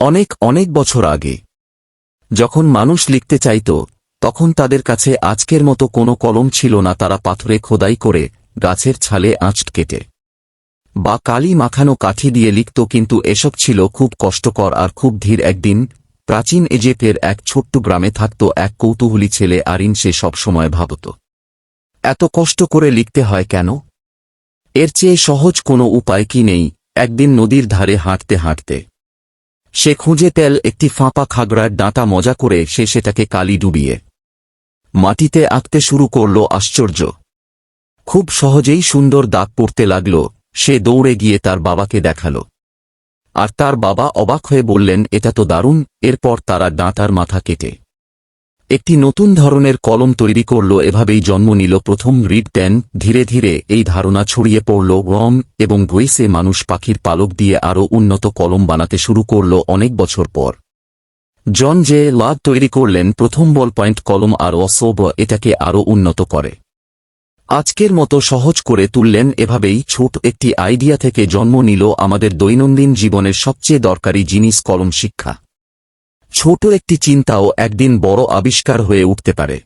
অনেক অনেক বছর আগে যখন মানুষ লিখতে চাইত, তখন তাদের কাছে আজকের মতো কোনো কলম ছিল না। তারা পাথরে খোদাই করে, গাছের ছালে আঁচট কেটে বা কালি মাখানো কাঠি দিয়ে লিখত, কিন্তু এসব ছিল খুব কষ্টকর আর খুব ধীর। একদিন প্রাচীন ইজিপ্টের এক ছোট্ট গ্রামে থাকত এক কৌতূহলী ছেলে আরিন। সে সবসময় ভাবত, এত কষ্ট করে লিখতে হয় কেন? এর চেয়ে সহজ কোনো উপায় কি নেই? একদিন নদীর ধারে হাঁটতে হাঁটতে সে খুঁজে পেল একটি ফাঁপা খাগড়ার ডাঁটা। মজা করে সে সেটাকে কালি ডুবিয়ে মাটিতে আঁকতে শুরু করল। আশ্চর্য, খুব সহজেই সুন্দর দাগ পড়তে লাগল। সে দৌড়ে গিয়ে তার বাবাকে দেখাল, আর তার বাবা অবাক হয়ে বললেন, এটা তো দারুণ। এরপর তারা ডাঁটার মাথা কেটে একটি নতুন ধরনের কলম তৈরি করল। এভাবেই জন্ম নিল প্রথম রিড পেন। ধীরে ধীরে এই ধারণা ছড়িয়ে পড়ল রম এবং গ্রিসে। মানুষ পাখির পালক দিয়ে আরও উন্নত কলম বানাতে শুরু করল। অনেক বছর পর জন জে লাগ তৈরি করলেন প্রথম বল পয়েন্ট কলম, আর অসব এটাকে আরও উন্নত করে আজকের মতো সহজ করে তুললেন। এভাবেই ছোট একটি আইডিয়া থেকে জন্ম নিল আমাদের দৈনন্দিন জীবনের সবচেয়ে দরকারি জিনিস, কলম। শিক্ষা। ছোট একটি চিন্তাও একদিন বড় আবিষ্কার হয়ে উঠতে পারে।